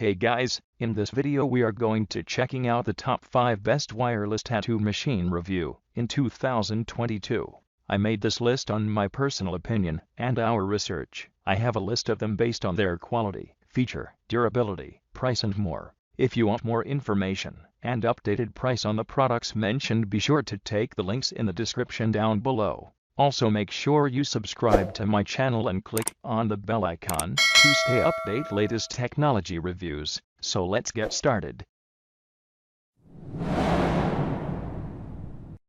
Hey guys, in this video we are going to checking out the top 5 best wireless tattoo machine review in 2022. I made this list on my personal opinion and our research. I have a list of them based on their quality, feature, durability, price and more. If you want more information and updated price on the products mentioned, be sure to take the links in the description down below. Also make sure you subscribe to my channel and click on the bell icon to stay update latest technology reviews. So let's get started.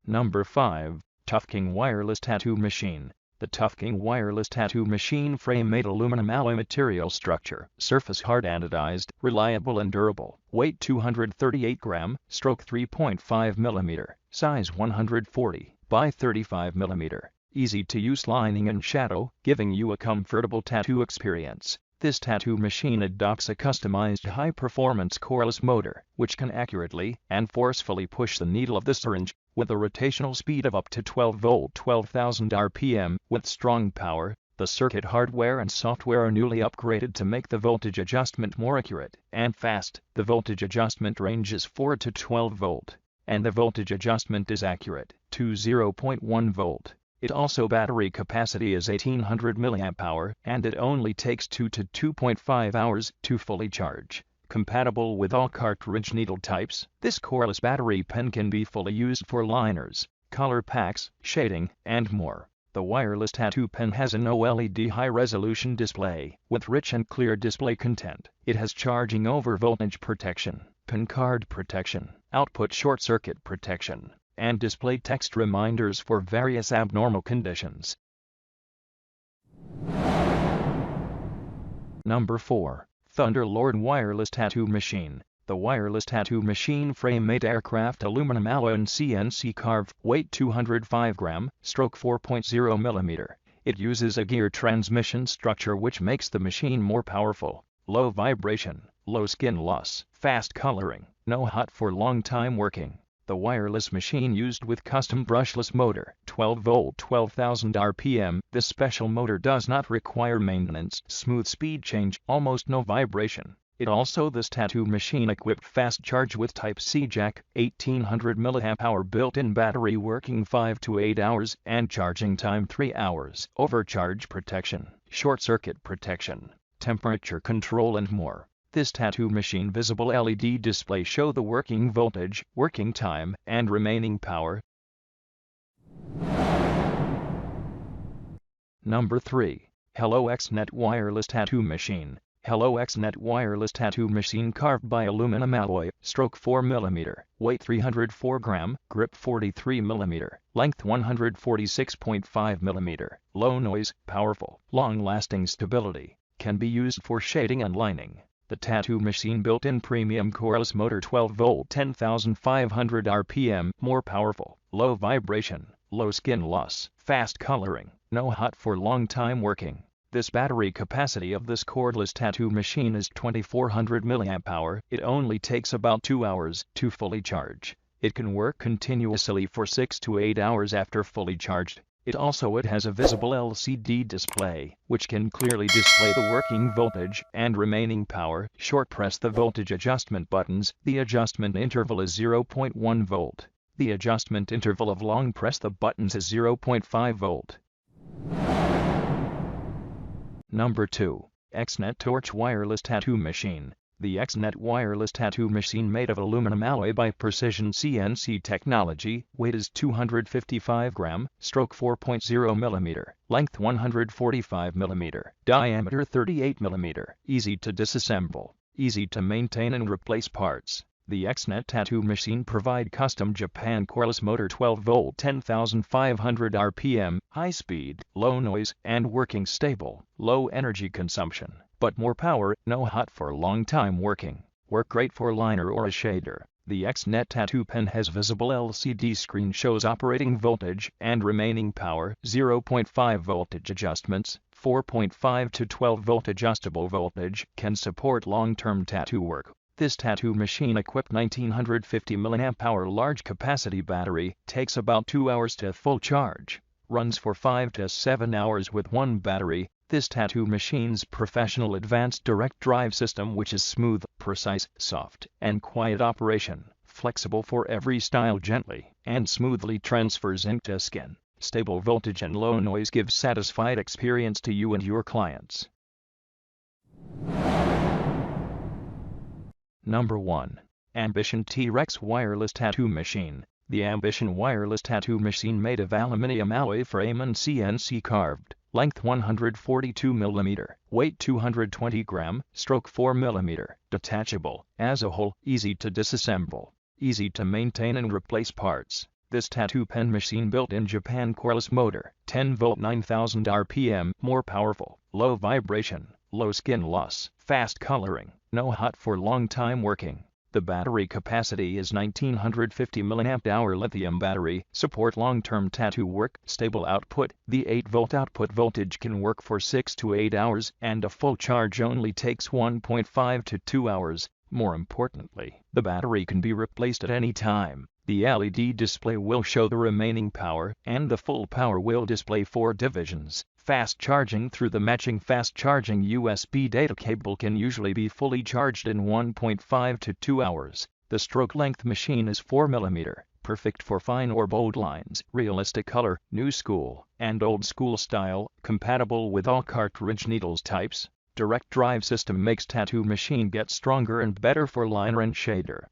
Number 5. Toughking Wireless Tattoo Machine. The Toughking Wireless Tattoo Machine frame made aluminum alloy material structure, surface hard anodized, reliable and durable, weight 238 gram, stroke 3.5 mm, size 140 by 35 mm. Easy to use lining and shadow, giving you a comfortable tattoo experience. This tattoo machine adopts a customized high-performance coreless motor, which can accurately and forcefully push the needle of the syringe, with a rotational speed of up to 12 volt 12,000 RPM. With strong power, the circuit hardware and software are newly upgraded to make the voltage adjustment more accurate and fast. The voltage adjustment range is 4 to 12 volt, and the voltage adjustment is accurate to 0.1 volt. It also battery capacity is 1800 mAh and it only takes 2 to 2.5 hours to fully charge. Compatible with all cartridge needle types, this coreless battery pen can be fully used for liners, color packs, shading, and more. The wireless tattoo pen has an OLED high-resolution display with rich and clear display content. It has charging over voltage protection, pen card protection, output short circuit protection, and display text reminders for various abnormal conditions. Number 4. Thunderlord Wireless Tattoo Machine. The wireless tattoo machine frame made aircraft aluminum alloy and CNC carved, weight 205 gram, stroke 4.0 mm. It uses a gear transmission structure which makes the machine more powerful, low vibration, low skin loss, fast coloring, no hot for long time working. The wireless machine used with custom brushless motor, 12 volt 12,000 RPM. This special motor does not require maintenance, smooth speed change, almost no vibration. This tattoo machine equipped fast charge with Type-C jack, 1800 mAh built-in battery working 5 to 8 hours and charging time 3 hours. Overcharge protection, short circuit protection, temperature control and more. This tattoo machine visible LED display show the working voltage, working time, and remaining power. Number 3. HelloXnet Wireless Tattoo Machine. HelloXnet Wireless Tattoo Machine carved by aluminum alloy, stroke 4 mm, weight 304 gram, grip 43 mm, length 146.5 mm, low noise, powerful, long-lasting stability, can be used for shading and lining. The tattoo machine built-in premium coreless motor 12 volt 10,500 RPM, more powerful, low vibration, low skin loss, fast coloring, no hot for long time working. This battery capacity of this cordless tattoo machine is 2400 mAh. It only takes about 2 hours to fully charge. It can work continuously for 6 to 8 hours after fully charged. It has a visible LCD display, which can clearly display the working voltage and remaining power. Short press the voltage adjustment buttons. The adjustment interval is 0.1 volt. The adjustment interval of long press the buttons is 0.5 volt. Number 2. Xnet Torch Wireless Tattoo Machine. The Xnet wireless tattoo machine made of aluminum alloy by Precision CNC technology, weight is 255 gram, stroke 4.0 mm, length 145 mm, diameter 38 mm, easy to disassemble, easy to maintain and replace parts. The Xnet tattoo machine provide custom Japan coreless motor 12 volt 10,500 RPM, high speed, low noise, and working stable, low energy consumption, but more power, no hot for long time working. Work great for liner or a shader. The Xnet tattoo pen has visible LCD screen shows operating voltage and remaining power, 0.5 voltage adjustments, 4.5 to 12 volt adjustable voltage, can support long-term tattoo work. This tattoo machine equipped 1950 mAh large capacity battery, takes about 2 hours to full charge, runs for 5 to 7 hours with one battery. This tattoo machine's professional advanced direct drive system, which is smooth, precise, soft, and quiet operation, flexible for every style, gently and smoothly transfers ink to skin. Stable voltage and low noise gives satisfied experience to you and your clients. Number 1. Ambition TRex Wireless Tattoo Machine. The Ambition Wireless Tattoo Machine, made of aluminium alloy frame and CNC carved. Length 142 mm, weight 220 gram, stroke 4 mm, detachable, as a whole, easy to disassemble, easy to maintain and replace parts. This tattoo pen machine, built in Japan, cordless motor, 10 volt 9000 RPM, more powerful, low vibration, low skin loss, fast coloring, no hot for long time working. The battery capacity is 1950 mAh lithium battery, support long-term tattoo work, stable output. The 8-volt output voltage can work for 6 to 8 hours, and a full charge only takes 1.5 to 2 hours. More importantly, the battery can be replaced at any time. The LED display will show the remaining power, and the full power will display 4 divisions. Fast charging through the matching fast charging USB data cable can usually be fully charged in 1.5 to 2 hours. The stroke length machine is 4 mm, perfect for fine or bold lines, realistic color, new school, and old school style, compatible with all cartridge needles types. Direct drive system makes tattoo machine get stronger and better for liner and shader.